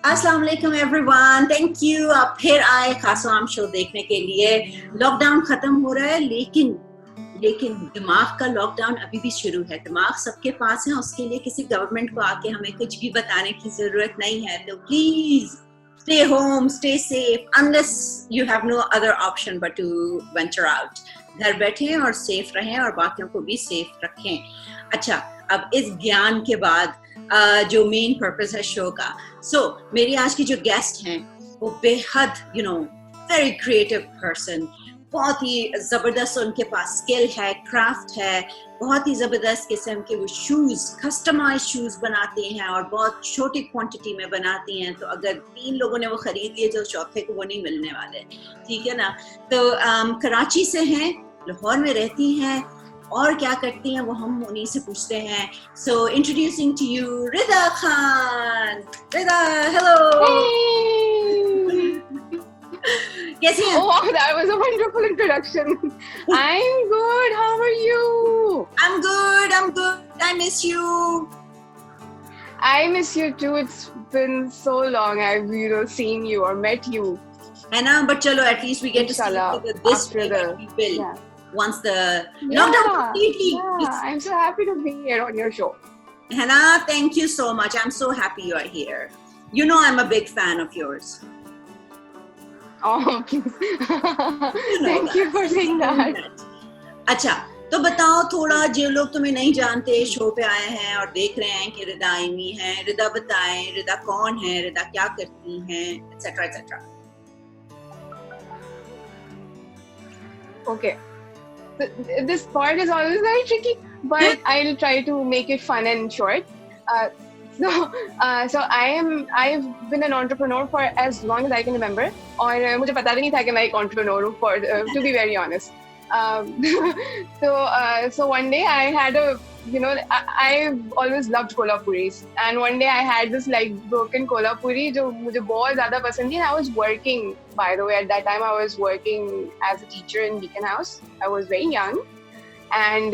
अस्सलाम वालेकुम everyone, thank you. आप फिर आए खासवाम शो देखने के लिए। लॉकडाउन खत्म हो रहा है, लेकिन दिमाग का लॉकडाउन अभी भी शुरू है। दिमाग सबके पास है, उसके लिए किसी गवर्नमेंट को आके हमें कुछ भी बताने की जरूरत नहीं है। तो please stay home, stay safe, unless you have no other option but to venture out. घर बैठें और सेफ रहें और बाकियों को भी सेफ रखें। अच्छा, अब इस ज्ञान के बाद जो मेन पर्पस है शो का, मेरी आज की जो गेस्ट हैं वो बेहद वेरी क्रिएटिव पर्सन, बहुत ही जबरदस्त उनके पास स्किल है, क्राफ्ट है, बहुत ही जबरदस्त किस्म के वो शूज, कस्टमाइज शूज बनाते हैं और बहुत छोटी क्वांटिटी में बनाती हैं। तो अगर 3 लोगों ने वो खरीद लिए तो चौथे को वो नहीं मिलने वाले, ठीक है ना। तो कराची से हैं, लाहौर में रहती हैं और क्या करती हैं वो हम उन्हीं से पूछते हैं। So introducing to you Rida Khan. Rida, hello. कैसी हैं? Oh, that was a wonderful introduction. I'm good. How are you? I'm good. I miss you. I miss you too. It's been so long. I've seen you or met you. है ना, but चलो at least we get to see this people once the lockdown completely. Yeah, I'm so happy to be here on your show. है ना, thank you so much. I'm so happy you are here. You know I'm a big fan of yours. Oh, please. Thank you for saying that. अच्छा, तो बताओ थोड़ा, जो लोग तुम्हें नहीं जानते शो पे आए हैं और देख रहे हैं कि रिदा आईमी है, रिदा बताएं, रिदा कौन है, रिदा क्या करती हैं, etcetera etcetera. Okay. This part is always very tricky, but I'll try to make it fun and short. So I've been an entrepreneur for as long as I can remember. और मुझे पता भी नहीं था कि मैं एक entrepreneur हूँ, to be very honest. So one day I had I've always loved kolhapuris, and one day I had this like broken kolhapuri जो मुझे बहुत ज़्यादा पसंद थी. I was working, by the way, at that time I was working as a teacher in Beacon House. I was very young. And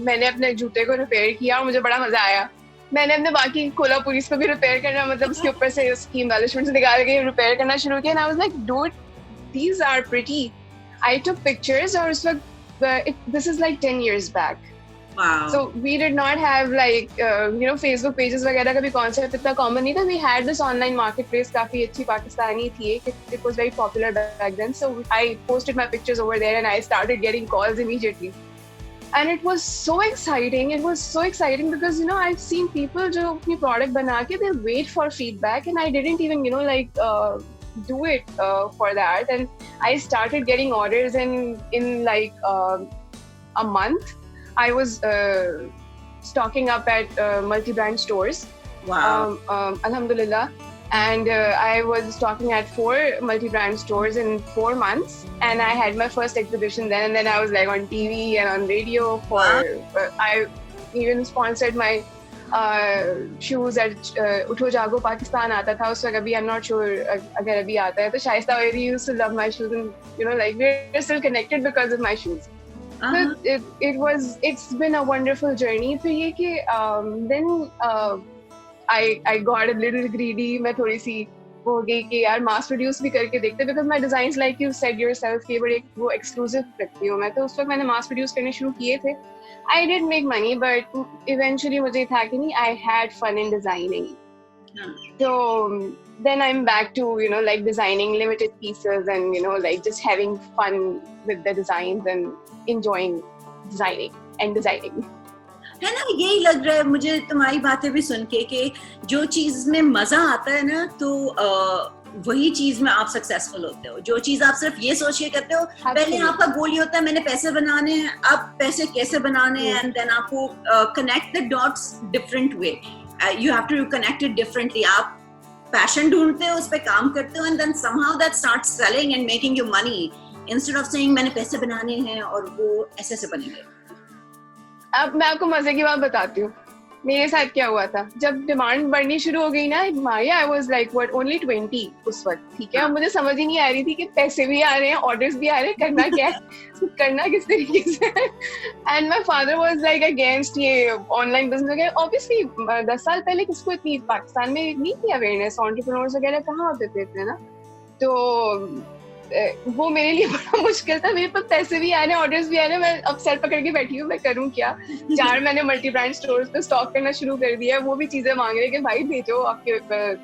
मैंने अपने जूते को रिपेयर किया और मुझे बड़ा मजा आया. मैंने अपने बाकी कोल्हापुरीस को भी रिपेयर करना, मतलब उसके ऊपर से उसकी एम्बेलिशमेंट्स निकाल के रिपेयर करना शुरू किया. And I was like, dude, these are pretty. I took pictures और उस वक्त this is like 10 years back. Wow. So we did not have like Facebook pages वगैरह का भी concept इतना common नहीं था. We had this online marketplace, काफी अच्छी पाकिस्तानी थी एक. It was very popular back then. So I posted my pictures over there and I started getting calls immediately. And it was so exciting. It was so exciting because I've seen people जो अपनी product बना के they wait for feedback, and I didn't even do it for that. And I started getting orders in like a month. I was stocking up at multi-brand stores. Wow. Alhamdulillah. And I was stocking at 4 multi-brand stores in 4 months. And I had my first exhibition then. And then I was like on TV and on radio for... I even sponsored my shoes at Utho Jago Pakistan aata tha. Us waqt abhi I'm not sure agar abhi aata hai. To Shaista Oiri used to love my shoes, and we're still connected because of my shoes. So it's been a wonderful journey. तो ये कि then I got a little greedy. मैं थोड़ी सी वो हो गई कि यार mass produce भी करके देखते, because my designs, like you said yourself, कि बड़े वो exclusive रखती हूँ मैं. तो उस वक्त मैंने mass produce करने शुरू किए थे. I did make money, but eventually मुझे था कि नहीं, I had fun in designing. So then I'm back to like designing limited pieces and like just having fun with the designs and enjoying designing. है ना, यही लग रहा है मुझे तुम्हारी बातें भी सुन के कि जो चीज में मजा आता है ना, तो वही चीज में आप सक्सेसफुल होते हो. जो चीज आप सिर्फ ये सोच के करते हो, पहले आपका गोल ये होता है मैंने पैसे बनाने हैं, अब पैसे कैसे बनाने हैं, एंड देन आपको connect the dots different way. You have to connect it differently. आप पैशन ढूंढते हो, उस पे काम करते हो, and then somehow that starts selling and making you money instead of saying मैंने पैसे बनाने हैं और वो ऐसे बनेंगे. अब मैं आपको मजे की बात बताती हूँ. मेरे साथ क्या हुआ था, जब डिमांड बढ़नी शुरू हो गई ना मारिया, आई वाज लाइक व्हाट ओनली 20 उस वक्त, ठीक है, और मुझे समझ ही नहीं आ रही थी कि पैसे भी आ रहे हैं, ऑर्डर्स भी आ रहे हैं, करना क्या है करना किस तरीके से। And my father was like against ये ऑनलाइन बिजनेस वगैरह। ऑब्वियसली 10 साल पहले किसको इतनी पाकिस्तान में नहीं थी अवेयरनेस, एंटरप्रेन्योर्स वगैरह कहाँ होते थे इतने ना, तो वो मेरे लिए बड़ा मुश्किल था। मेरे पास पैसे भी आ रहे हैं, ऑर्डर्स भी आ रहे हैं, मैं अब सर पकड़ के बैठी हूँ, मैं करूँ क्या। 4 मैंने मल्टी ब्रांड स्टोर्स पे स्टॉक करना शुरू कर दिया है, वो भी चीजें मांग रहे हैं कि भाई भेजो आपके,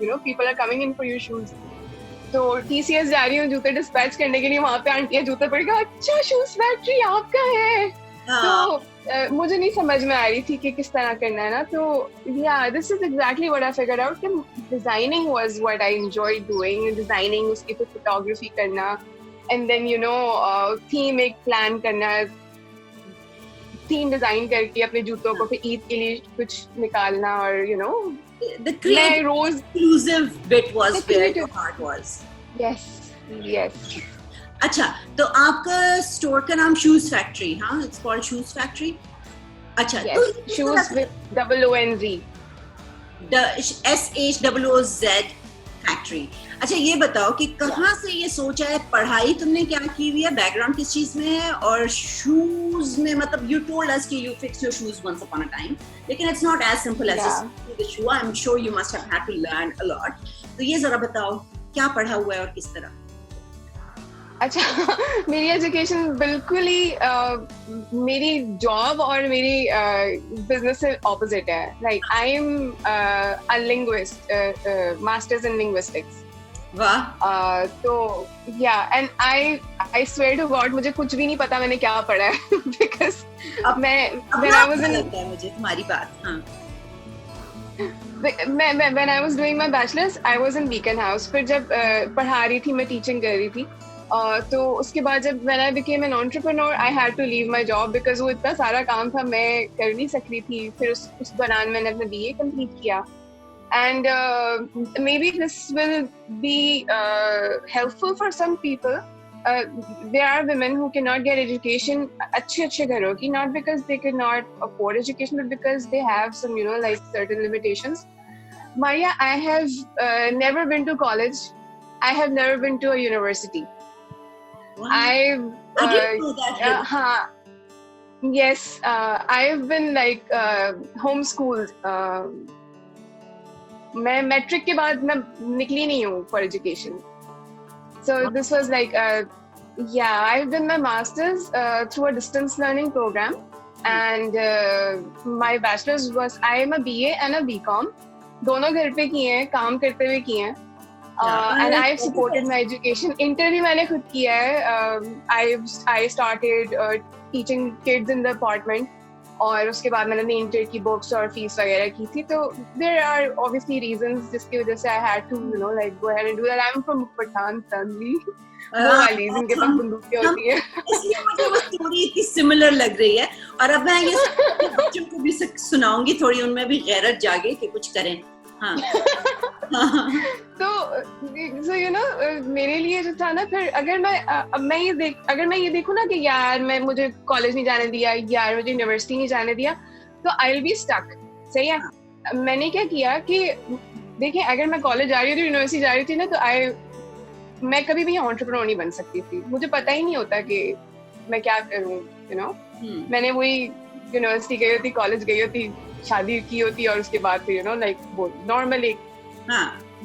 you know people are coming in for your shoes. तो TCS जा रही हूँ जूते डिस्पैच करने के लिए, वहां पे आंटियां जूते पड़ गया, अच्छा शूज फैक्ट्री आपका है। तो मुझे नहीं समझ में आ रही थी कि किस तरह करना है ना, तो yeah this is exactly what I figured out कि designing was what I enjoyed doing, designing, उसकी तो फोटोग्राफी करना, and then you know theme एक प्लान करना, थीम डिजाइन करके अपने जूतों को फिर ईद के लिए कुछ निकालना, और you know the exclusive bit was where your heart was. yes. अच्छा, तो आपका स्टोर का नाम शूज फैक्ट्री, हाँ, इट्स कॉल्ड शूज फैक्ट्री। अच्छा, yes. तो shoes with OONZ, SHOOZ factory. अच्छा, ये बताओ कि कहाँ से ये सोचा है, पढ़ाई तुमने क्या की हुई है, बैकग्राउंड किस चीज में है, और शूज में मतलब यू टोल्ड अस कि you fix your shoes once upon a time, लेकिन it's not as simple as the shoe, I am sure you must have had to learn a lot. तो ये जरा बताओ क्या पढ़ा हुआ है और किस तरह। अच्छा, मेरी एजुकेशन बिल्कुल ही मेरी जॉब और मेरी बिजनेस से ऑपोजिट है। Like I am a linguist, masters in linguistics. वाह। तो yeah and I swear to God मुझे कुछ भी नहीं पता मैंने क्या पढ़ा है because when I was in, मुझे तुम्हारी बात, हाँ, when I was doing my bachelor's I was in Beacon House। फिर जब पढ़ा रही थी, मैं टीचिंग कर रही थी, तो उसके बाद जब when I became an entrepreneur I had to leave my job because वो इतना सारा काम था, मैं कर नहीं सकती थी। फिर उस दौरान मैंने अपना BA कंप्लीट किया, and maybe this will be helpful for some people। There are women who cannot get education अच्छे घरों की, not because they cannot afford education but because they have some, you know, like certain limitations। Maria, I have never been to college, I have never been to a university। Wow. I didn't know that. Yes, I've been like homeschooled। मैं matric के बाद मैं निकली नहीं हूँ for education। So this was like, I've done my master's through a distance learning program, and my bachelor's was, I am a BA and a BCom, दोनों घर पे किए हैं, काम करते हुए किए हैं। And I've supported my education। Inter भी मैंने खुद किया है। I started teaching kids in the apartment, और उसके बाद मैंने इंटर की बुक्स और फीस वगैरह की थी। तो there are obviously reasons जिसकी वजह से I had to, you know, like go ahead and do that। I'm from Pathan family, वो वाली जिनके पास बंदूकें होती हैं। इसलिए मुझे वो स्टोरी इतनी सिमिलर लग रही है, और अब मैं ये बच्चों को भी सुनाऊंगी, थोड़ी उनमें भी गैरत जागे कि कुछ करें। हाँ। तो so you know, मेरे लिए जो था ना, फिर अगर मैं ये देखूं ना कि यार मुझे कॉलेज नहीं जाने दिया, यार मुझे यूनिवर्सिटी नहीं जाने दिया, तो आई विल बी स्टक। सही है। मैंने क्या किया कि देखिए, अगर मैं कॉलेज जा रही थी, यूनिवर्सिटी जा रही थी ना, तो मैं कभी भी एंटरप्रेन्योर नहीं बन सकती थी। मुझे पता ही नहीं होता कि मैं क्या करूं, यू नो। मैंने वही यूनिवर्सिटी गई होती, कॉलेज गई होती, शादी की होती, और उसके बाद फिर, यू नो, लाइक वो नॉर्मल एक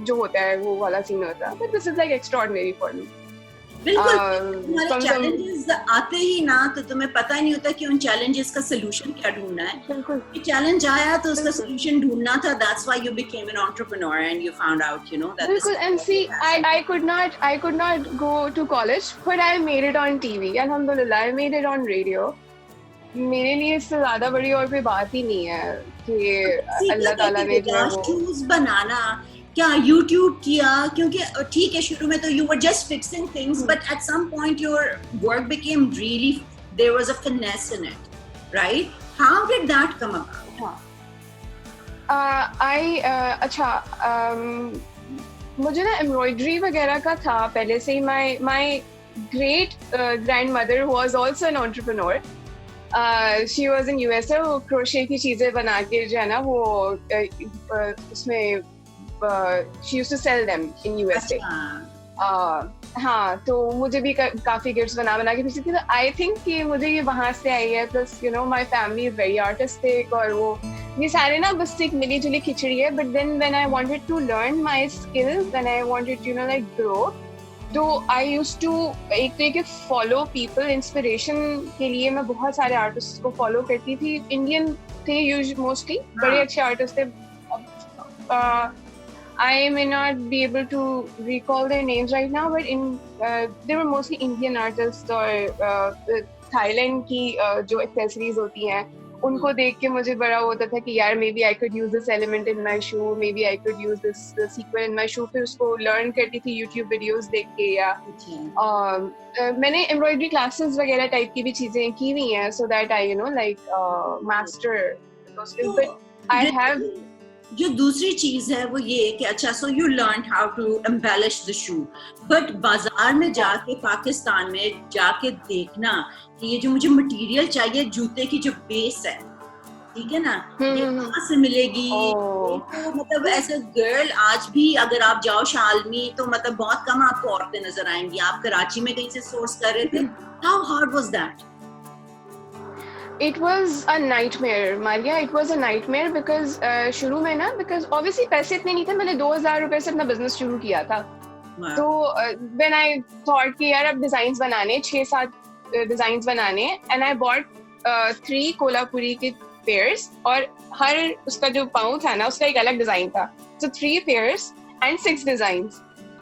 जो होता है वो वाला सीन होता है। But this is like extraordinary for me. बिल्कुल, तुम्हारे चैलेंजेस आते ही ना, तो तुम्हें पता ही नहीं होता कि उन चैलेंजेस का सॉल्यूशन क्या ढूंढना है। बिल्कुल, चैलेंज आया तो उसका सॉल्यूशन ढूंढना था। That's why you became an entrepreneur and you found out, you know, that बिल्कुल। And see, I could not go to college, but I made it on TV। अल्हम्दुलिल्लाह, I made it on radio। मेरे लिए इससे ज्यादा बड़ी और कोई बात ही नहीं है कि अल्लाह ताला ने जो है शूज बनाना क्या YouTube किया, क्योंकि ठीक है शुरू में तो you were just fixing things, but at some point your work became really, there was a finesse in it, right? How did that come about? मुझे ना एम्ब्रॉयडरी वगैरह का था पहले से ही। my great grandmother was also an entrepreneur, she was in USA, वो crochet की चीजें बना के जो है ना वो उसमें she used to sell them in USA. हाँ, तो मुझे भी काफी गिफ्ट्स बना के भेजी थी. तो आई थिंक कि मुझे ये वहां से आई है. Plus you know my family is very artistic, और वो ये सारे ना बस एक मिली जुली खिचड़ी है. But then when I wanted to learn my skills, when I wanted you know like grow, तो आई यूज्ड टू एक तरीके फॉलो पीपल. इंस्पिरेशन के लिए मैं बहुत सारे आर्टिस्ट को फॉलो करती थी. इंडियन थे मोस्टली, बड़े अच्छे आर्टिस्ट थे. I may not be able to recall their names right now, but they were mostly Indian artists और Thailand की जो accessories होती हैं, उनको देख के मुझे बड़ा होता था कि यार maybe I could use this element in my shoe, maybe I could use this sequin in my shoe. फिर उसको learn करती थी YouTube videos देख के, या मैंने embroidery classes वगैरह टाइप की भी चीजें की हुई हैं, so that I you know like master those skills. But I have जो दूसरी चीज है वो ये कि अच्छा so you learn how to embellish the shoe, but बाजार में जाके पाकिस्तान में जाके देखना कि ये जो मुझे मटेरियल चाहिए जूते की जो बेस है, ठीक है ना, ये कहाँ से मिलेगी. तो मतलब ऐसे गर्ल आज भी अगर आप जाओ शालमी तो मतलब बहुत कम आपको औरतें नजर आएंगी. आप कराची में कहीं से सोर्स कर रहे थे. How hard was that? It was a nightmare, Maria. It was a nightmare because शुरू में ना, because obviously पैसे इतने नहीं थे. मैंने 2000 रुपए से अपना बिजनेस शुरू किया था. तो when I thought कि यार अब डिजाइन्स बनाने 6-7 डिजाइन्स बनाने, and I bought 3 कोल्हापुरी के pairs, और हर उसका जो पाँव था ना उसका एक अलग डिजाइन था. So 3 pairs and 6 designs.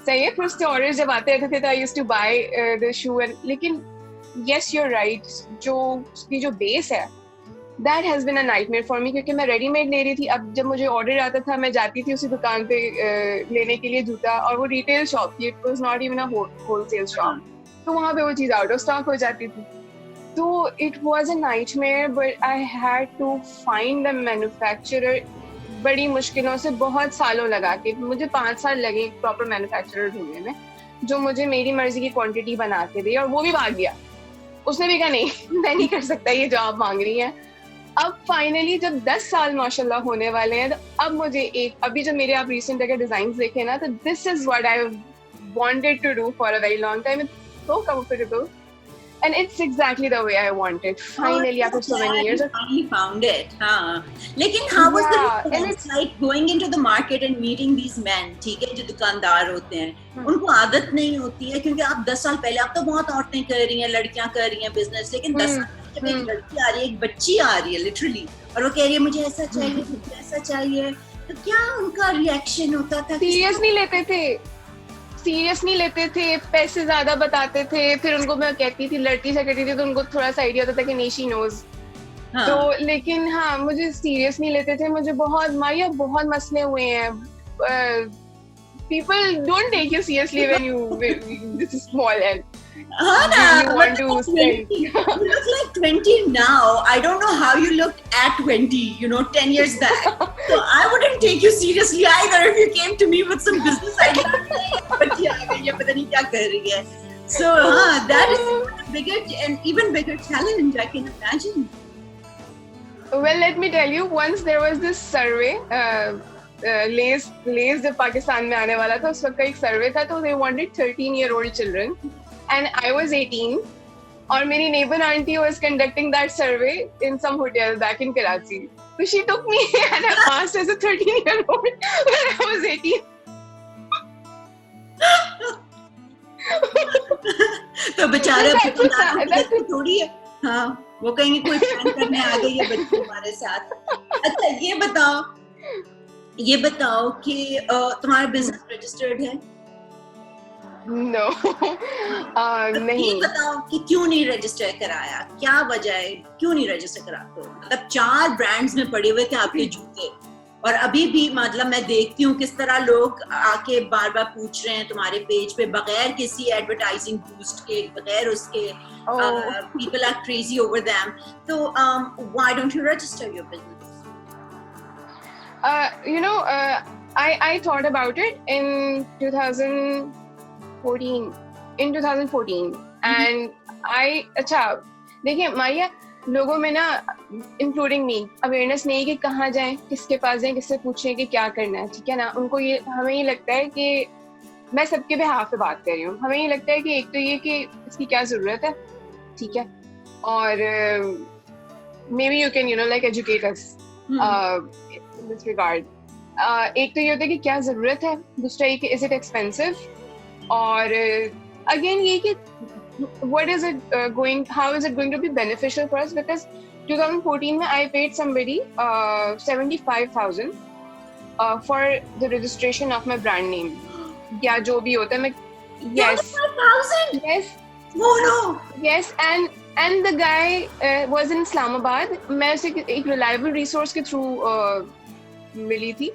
सही है. फिर उसके ऑर्डर जब आते थे तो I used to buy the shoe, and लेकिन yes, you're right. जो उसकी जो बेस है, that has been a nightmare for me, क्योंकि मैं रेडीमेड ले रही थी. अब जब मुझे ऑर्डर आता था मैं जाती थी उसी दुकान पे लेने के लिए जूता, और वो रिटेल शॉप थी. It was not even a wholesale shop. तो वहाँ पे वो चीज आउट ऑफ स्टॉक हो जाती थी. तो it was a nightmare, but I had to find the manufacturer. बड़ी मुश्किलों से बहुत सालों लगा के, मुझे 5 साल लगे प्रॉपर मैन्युफैक्चरर ढूंढने में जो मुझे मेरी मर्जी की क्वांटिटी बना के दे. और वो भी भाग गया. उसने भी कहा नहीं मैं नहीं कर सकता ये जो आप मांग रही हैं. अब फाइनली जब 10 साल माशाल्लाह होने वाले हैं, तो अब मुझे अभी जो मेरे आप रिसेंट अगर डिजाइन देखे ना, तो this is what I wanted to do for a very long time. It's so comfortable and it's exactly the way I wanted. Finally, after so many years, I finally found it. लेकिन how was the experience? It's like going into the market and meeting these men, ठीक है, जो दुकानदार होते हैं. उनको आदत नहीं होती है, क्योंकि आप 10 साल पहले, आप तो बहुत औरतें कर रही हैं, लड़कियां कर रही हैं बिजनेस, लेकिन 10 साल जब एक लड़की आ रही है, एक बच्ची आ रही है लिटरली, और वो कह रही है मुझे ऐसा चाहिए, मुझे ऐसा चाहिए, तो क्या उनका रिएक्शन होता था? सीरियस नहीं लेते थे, पैसे ज्यादा बताते थे. फिर उनको मैं कहती थी, लड़की से कहती थी, तो उनको थोड़ा सा आइडिया होता था कि नहीं शी नोज. तो लेकिन हाँ, मुझे सीरियस नहीं लेते थे. मुझे बहुत मसले हुए हैं. People don't take you seriously when this is small and you want to spend. You look like 20 now. I don't know how you looked at 20, 10 years back. So I wouldn't take you seriously either if you came to me with some business idea. But ये पता नहीं क्या कर रही है. So that is a bigger and even bigger challenge, I can imagine. Well, let me tell you, once there was this survey. Less जब पाकिस्तान में आने वाला था, उस वक्त का एक सर्वे था. तो they wanted 13-year-old children and I was 18, और मेरी neighbor auntie was conducting that survey in some hotel back in Karachi. So she took me and I passed as a 13-year-old when I was 18. तो बेचारे थोड़ी है. हाँ, वो कहेंगे कोई प्लान करने आ गई है बच्ची हमारे साथ. अच्छा ये बताओ कि तुम्हारा बिजनेस रजिस्टर्ड है? No. नहीं. ये बताओ कि क्यों नहीं रजिस्टर कराया, क्या वजह है, क्यों नहीं रजिस्टर कराते हो? मतलब 4 ब्रांड्स में पड़े हुए थे आपके जूते, और अभी भी मतलब मैं देखती हूँ किस तरह लोग आके बार बार पूछ रहे हैं तुम्हारे पेज पे, बगैर किसी एडवर्टाइजिंग बूस्ट के, बगैर उसके. People are crazy over them. So why don't you register your business? I thought about it in 2014. And देखिए मारिया, लोगों में ना, इंक्लूडिंग मी, अवेयरनेस नहीं है कि कहाँ जाएं, किसके पास जाएं, किससे पूछें कि क्या करना है, ठीक है ना। उनको ये, हमें ये लगता है कि, मैं सबके बिहाफ पे बात कर रही हूँ, हमें ये लगता है कि एक तो ये कि इसकी क्या जरूरत है, ठीक है, और may be you can like educate us in this regard. एक तो ये होता है कि क्या जरूरत है, दूसरा ये कि इज इट एक्सपेंसिव, और अगेन ये कि what is it how is it going to be beneficial for us, because 2014 में I paid somebody 75,000 for the registration of my brand name, या जो भी होता है, मैं yes 75,000? yes Oh no. yes and the guy was in Islamabad. मैं उसे एक reliable resource के through मिली थी,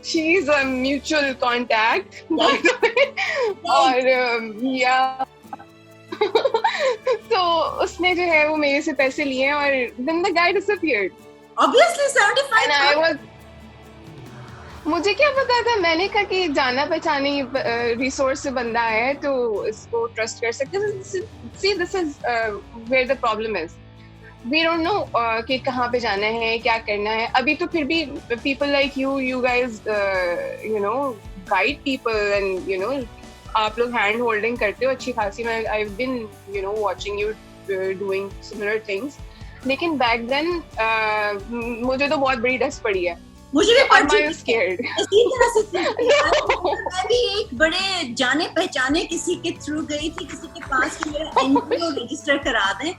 she is a mutual contact और yeah तो उसने जो है वो मेरे से पैसे लिए और then the guy disappeared. Obviously 75,000. मुझे क्या पता था, मैंने कहा कि जाना पहचाने रिसोर्स से बंदा है तो इसको ट्रस्ट कर सकते हैं. See, this is where the problem is. We don't know कि कहाँ पे जाना है, क्या करना है. अभी तो फिर भी people like you guys guide people and आप लोग हैंड होल्डिंग करते हो अच्छी खासी. मैं I've been watching you doing similar things. लेकिन back then मुझे तो बहुत बड़ी डस्ट पड़ी है. मुझे भी I'm scared. इसी तरह से मैं भी एक बड़े जाने पहचाने किसी के थ्रू गई थी, किसी के पास कि मेरा एनजीओ रजिस्टर करा दें.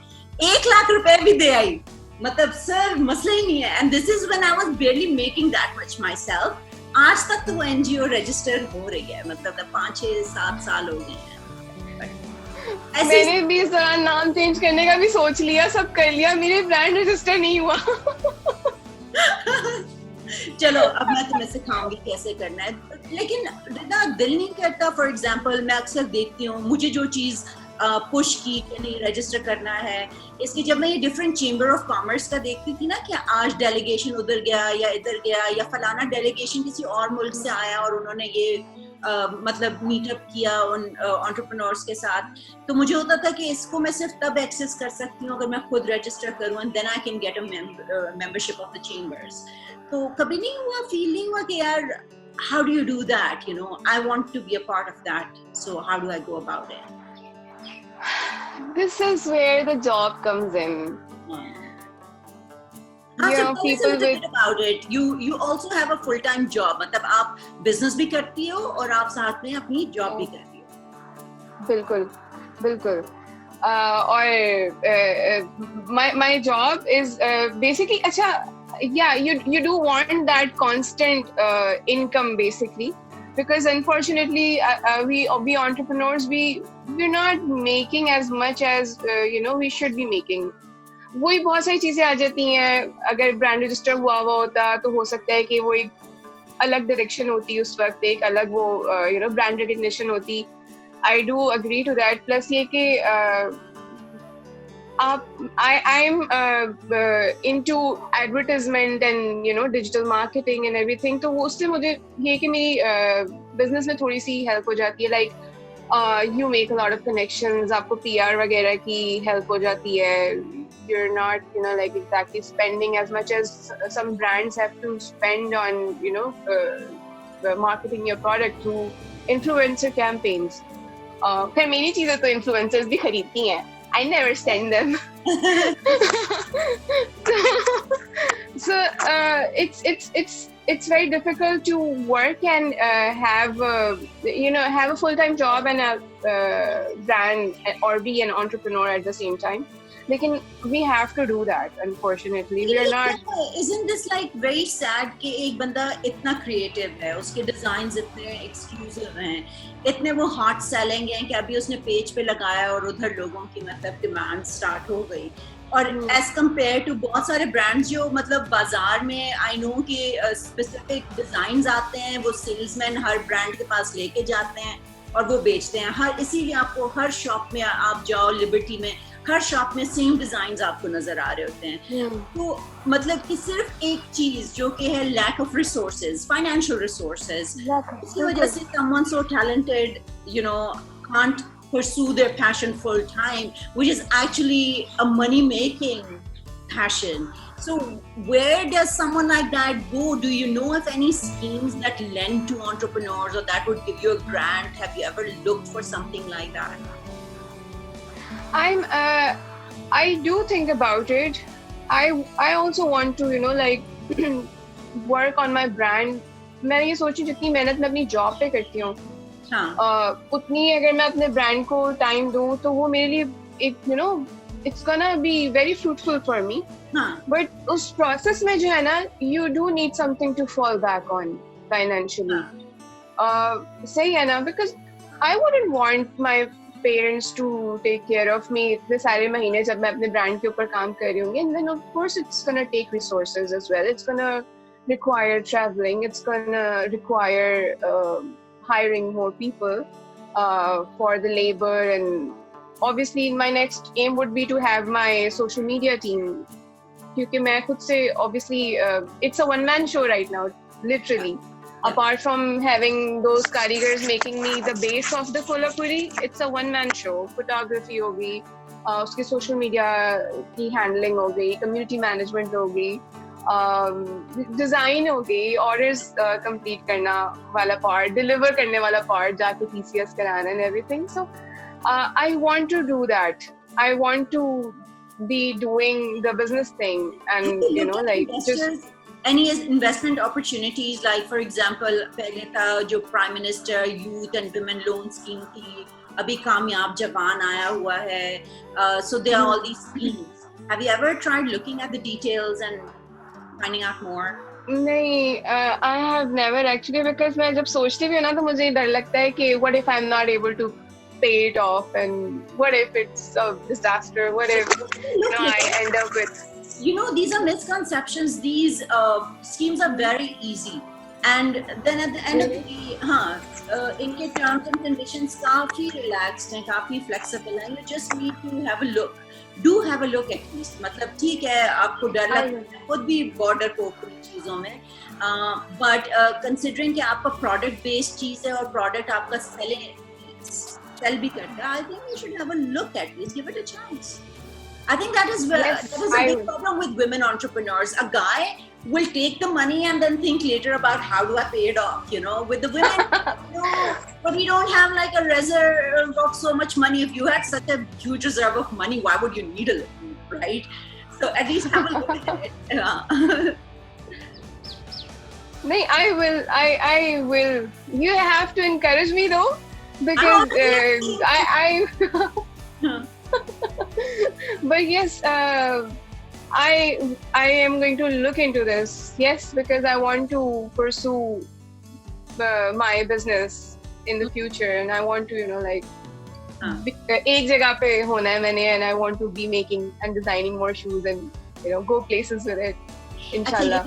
1 लाख रुपए भी दे आई. मतलब सर मसला ही नहीं है. And this is when I was barely making that much myself. आज तक तो वो एनजीओ रजिस्टर हो रही है, मतलब 5-6-7 साल हो गए हैं. मैंने भी इस दौरान नाम चेंज करने का भी सोच लिया, सब कर लिया, मेरे ब्रांड रजिस्टर नहीं हुआ. चलो अब मैं तुम्हें सिखाऊंगी कैसे करना है. लेकिन रिदा दिल नहीं करता. फॉर एग्जांपल मैं अक्सर देखती हूँ, मुझे जो चीज पुश की कि नहीं रजिस्टर करना है, इसकी जब मैं ये डिफरेंट चेंबर ऑफ कॉमर्स का देखती थी ना कि आज डेलीगेशन उधर गया या इधर गया या फलाना डेलीगेशन किसी और मुल्क से आया और उन्होंने ये मतलब मीटअप किया उन एंटरप्रेन्योर्स के साथ, तो मुझे होता था कि इसको मैं सिर्फ तब एक्सेस कर सकती हूँ अगर मैं खुद रजिस्टर करूँ and then I can get a membership of the chambers. तो कभी नहीं हुआ, फील नहीं हुआ कि यार how do you do that, I want to be a part of that, so how do I go about it? This is where the job comes in. People with about it. You also have a full-time job. मतलब आप business भी करती हो और आप साथ में अपनी job भी करती हो. बिल्कुल. और my job is basically अच्छा, yeah, you do want that constant income basically. Because unfortunately we entrepreneurs we're not making as much as we should be making. वही बहुत सारी चीजें आ जाती हैं. अगर ब्रांड रजिस्टर हुआ होता तो हो सकता है कि वो एक अलग डायरेक्शन होती, उस वक्त एक अलग वो ब्रांड रिकग्निशन होती. I do agree to that. Plus ये कि I'm into advertisement and digital marketing and everything. तो वो उससे मुझे ये कि मेरी business में थोड़ी सी help हो जाती है. Like you make a lot of connections. आपको PR वगैरह की help हो जाती है. You're not like exactly spending as much as some brands have to spend on marketing your product through influencer campaigns. फिर मेरी चीजें तो influencers भी खरीदती हैं. I never send them. So it's very difficult to work and have a full-time job and a brand or be an entrepreneur at the same time. Lekin we have to do that. Unfortunately, we are not. Isn't this like very sad कि एक बंदा इतना creative है, उसके designs इतने exclusive हैं, इतने वो hot selling हैं कि अभी उसने पेज पे लगाया और उधर लोगों की मतलब डिमांड स्टार्ट हो गई. और as compared to बहुत सारे brands जो मतलब बाजार में I know कि specific designs आते हैं, वो salesmen हर brand के पास लेके जाते हैं और वो बेचते हैं. इसीलिए आपको हर शॉप में आप जाओ, लिबर्टी में हर शॉप में सेम डिजाइन्स आपको नजर आ रहे होते हैं. तो मतलब कि सिर्फ एक चीज जो कि है lack of resources, financial resources, उसकी वजह से someone so talented can't pursue their passion full time, which is actually a money making passion. So where does someone like that go? Do you know of any schemes that lend to entrepreneurs or that would give you a grant? Have you ever looked for something like that? I do think about it. I also want to, you know, like work on my brand. मैं ये सोची जितनी मेहनत मैं अपनी job पे करती हूँ, उतनी अगर मैं अपने ब्रांड को टाइम दूँ तो वो मेरे लिए एक, you know, it's gonna be very fruitful for me. But उस process में जो है ना, you do need something to fall back on financially. सही है ना? Because I wouldn't want my parents to take care of me इतने सारे महीने जब मैं अपने ब्रांड के ऊपर काम कर रही हूँगी. And then of course it's gonna take resources as well. It's gonna require traveling. It's gonna require hiring more people for the labor, and obviously my next aim would be to have my social media team. क्योंकि मैं खुद से obviously it's a one man show right now, literally. Apart from having those karigars making me the base of the Kolhapuri, it's a one man show. Photography हो गई, उसकी social media की handling हो गई, community management हो गई, design हो गई, orders complete करना वाला part, deliver करने वाला part, जाके TCS कराना and everything. So I want to do that. I want to be doing the business thing, and you know, like just any investment opportunities, like for example पहले था जो prime minister youth and women loan scheme थी, अभी कामयाब जवान आया हुआ है, so there are all these schemes. Have you ever tried looking at the details and finding out more? नहीं, I have never actually, because मैं जब सोचती भी हूँ ना तो मुझे डर लगता है कि what if I'm not able to pay it off, and what if it's a disaster, what if I end up with, you know, these are misconceptions. These schemes are very easy, and then at the end of the day, इनके terms and conditions काफी relaxed हैं, काफी flexible हैं. You just need to have a look. Do have a look at least. मतलब ठीक है, आपको डर लगता है खुद भी border को कुछ चीजों में, but considering कि आपका product based चीज है और product आपका sell भी करता है, I think you should have a look at least. Give it a chance. I think that is a big problem with women entrepreneurs. A guy will take the money and then think later about how do I pay it off, you know. With the women, no, but we don't have like a reserve of so much money. If you had such a huge reserve of money, why would you need a little, right? So at least have a look at it. No, I will. You have to encourage me though, because I but yes, I am going to look into this. Yes, because I want to pursue my business in the future, and I want to, you know, like एक जगह पे होना है मैंने, and I want to be making and designing more shoes and, you know, go places with it. इंशाल्लाह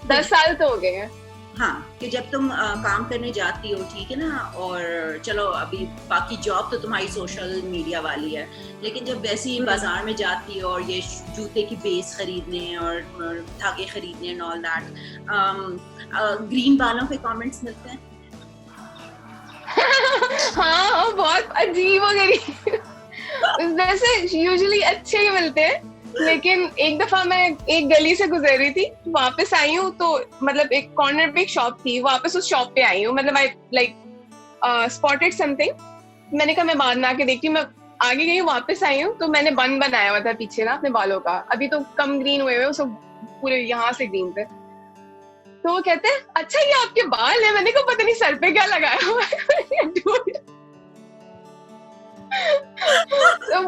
10 साल तो हो गए हैं. हाँ, कि जब तुम काम करने जाती हो, ठीक है ना, और चलो अभी बाकी जॉब तो तुम्हारी सोशल मीडिया वाली है, लेकिन जब वैसे ही बाजार में जाती हो और ये जूते की बेस खरीदने और धागे खरीदने एंड ऑल दैट, ग्रीन वालों पे कमेंट्स मिलते हैं. हाँ, बहुत अजीब हो गई. वैसे यूजुअली अच्छे ही मिलते हैं, लेकिन एक दफा मैं एक गली से गुजर रही थी, वापस आई हूँ तो मतलब एक कॉर्नर पे एक शॉप थी, वापस उस शॉप पे आई हूँ, मतलब आई लाइक स्पॉटेड समथिंग, मैंने कहा मैं बाद में आके देखती हूँ. मैं आगे गई, वापस आई हूँ तो मैंने बन बनाया हुआ था पीछे ना अपने बालों का, अभी तो कम ग्रीन हुए हुए, सब पूरे यहाँ से ग्रीन थे. तो वो कहते हैं अच्छा ये आपके बाल है. मैंने कहा पता नहीं सर पे क्या लगाया हुआ है. तो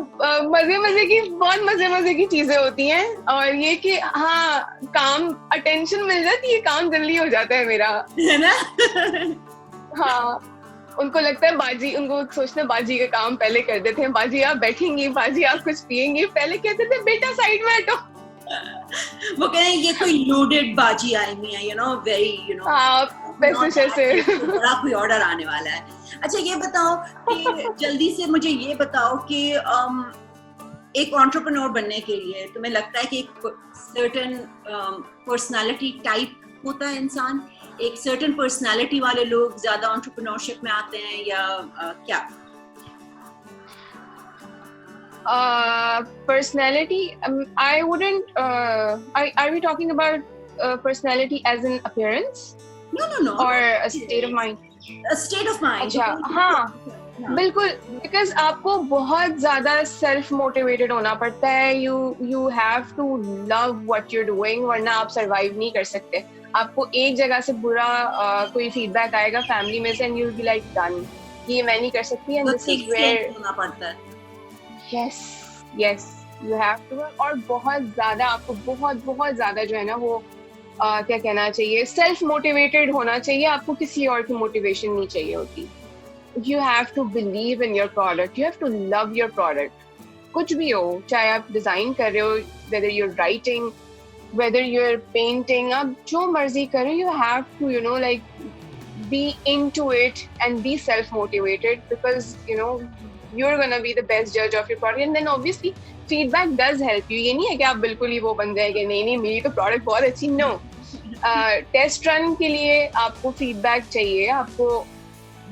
बहुत मजे की चीजें होती हैं, और ये कि हाँ, काम अटेंशन मिल जाती है, काम जल्दी हो जाता है मेरा, है ना. हाँ, उनको लगता है बाजी, उनको सोचते हैं बाजी का काम पहले कर देते हैं, बाजी आप बैठेंगी, बाजी आप कुछ पियेंगी, पहले कहते थे बेटा साइड में हटो. वो कह रहे हैं ये कोई लोडेड बाजी आई हुई है, you know, very, you know, पैसे से बड़ा कोई ऑर्डर आने वाला है. अच्छा ये बताओ कि जल्दी से मुझे ये बताओ कि एक एंटरप्रेन्योर बनने के लिए तुम्हें लगता है कि एक सर्टेन पर्सनालिटी टाइप होता है इंसान, एक सर्टेन पर्सनालिटी वाले लोग ज्यादा एंटरप्रेन्योरशिप में आते हैं या क्या? Personality, I wouldn't. Are we talking about personality as in appearance No. or a state of mind? A state of mind. अच्छा, हाँ, बिल्कुल, because आपको बहुत ज़्यादा self motivated होना पड़ता है. You have to love what you're doing, वरना आप survive नहीं कर सकते. आपको एक जगह से बुरा कोई feedback आएगा family में से, and you'll be like done. ये मैं नहीं कर सकती, and this is where होना पड़ता है. yes, you have to. और बहुत ज़्यादा आपको बहुत ज़्यादा जो है ना वो क्या कहना चाहिए, सेल्फ मोटिवेटेड होना चाहिए. आपको किसी और की मोटिवेशन नहीं चाहिए होती. You have to believe in your product. You have to love your product. कुछ भी हो, चाहे आप डिजाइन कर रहे हो, whether you're writing, whether you're painting, आप जो मर्जी कर रहे हो, you have to, you know, like be into it and be self motivated, because you know you're gonna be the best judge of your product. And then obviously feedback does help you. ये नहीं है कि आप बिल्कुल ही वो बन जाएंगे, नहीं मेरी तो प्रोडक्ट बहुत अच्छी. नो, टेस्ट रन के लिए आपको फीडबैक चाहिए. आपको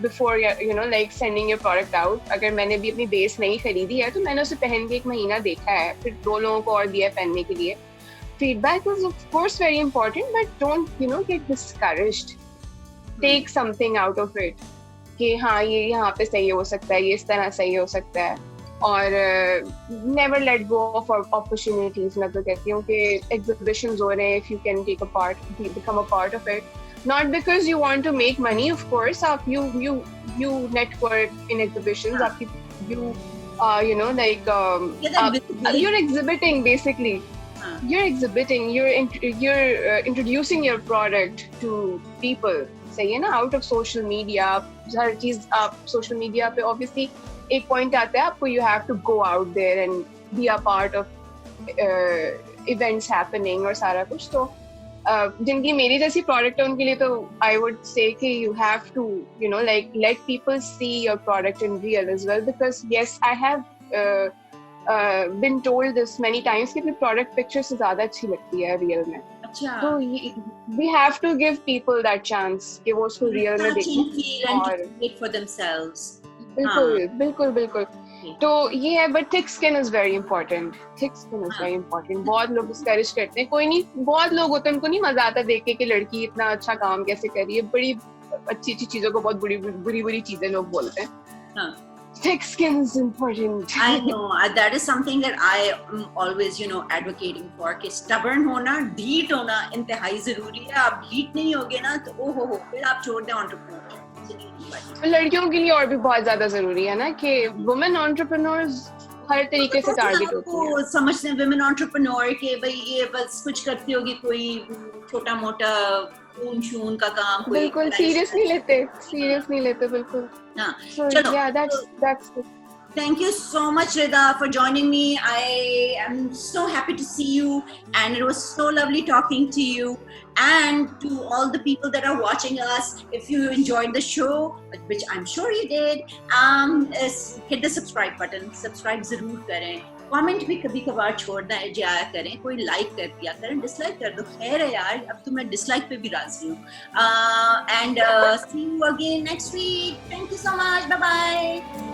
before you know like sending your product out. अगर मैंने भी अपनी बेस नहीं खरीदी है तो मैंने उसे पहन के 1 महीना देखा है, फिर 2 लोगों को और दिया पहनने के लिए. Feedback is of course very important, but don't you know get discouraged. Take something out of it कि हाँ ये यहाँ पे सही हो सकता है, ये इस तरह सही हो सकता है. और never let go of opportunities. मैं तो कहती हूँ कि एग्जीबिशंस हो रहे हैं, if you can take a part, become a part of it. Not because you want to make money, of course. You network in exhibitions. You know, like you're exhibiting basically. You're exhibiting. You're introducing your product to people. सही है ना? Out of social media, हर चीज आप social media पे obviously एक point आता है आपको. You have to go out there and be a part of events happening और सारा कुछ. तो जिनकी मेरी जैसी प्रोडक्ट है उनके लिए तो आई वुड से कि you have to you know like let people see your product in real as well, because yes I have been told this many times कि प्रोडक्ट पिक्चर से ज्यादा अच्छी लगती है रियल में. अच्छा, तो we have to give people that chance कि वो उसको रियल में देखें और फॉर देमसेल्व्स. बिल्कुल. तो ये है, but thick skin is very important. Thick skin is very important. बहुत लोग डिस्करेज करते हैं. कोई नहीं, बहुत लोग होते हैं उनको नहीं मजा आता देख के कि लड़की इतना अच्छा काम कैसे कर रही है. बड़ी अच्छी चीजों को बहुत बुरी चीजें लोग बोलते हैं. Thick skin is important. I know, that is something that I am always, you know, advocating for. कि stubborn होना, ढीठ होना इंतहाई जरूरी है. आप ढीठ नहीं होगे ना तो ओहो फिर आप छोड़ दें एंटरप्रेन्योरशिप. लड़कियों के लिए और भी बहुत ज्यादा जरूरी है ना कि वुमेन एंटरप्रेन्योर्स हर तरीके से टारगेट होती हैं. समझते हैं वुमेन एंटरप्रेन्योर के भाई ये बस कुछ करती होगी, कोई छोटा मोटा ऊन का काम. बिल्कुल सीरियस नहीं लेते बिल्कुल. हाँ, चलो. Yeah, that's good. Thank you so much, Rida, for joining me. I am so happy to see you, and it was so lovely talking to you. And to all the people that are watching us, if you enjoyed the show, which I'm sure you did, hit the subscribe button. Subscribe जरूर करें. Comment भी कभी कभार छोड़ना है जाया करें. कोई लाइक कर दिया करें, डिसलाइक कर दो. खैर है यार, अब तो मैं डिसलाइक पे भी राजी हूँ. And see you again next week. Thank you so much. Bye bye.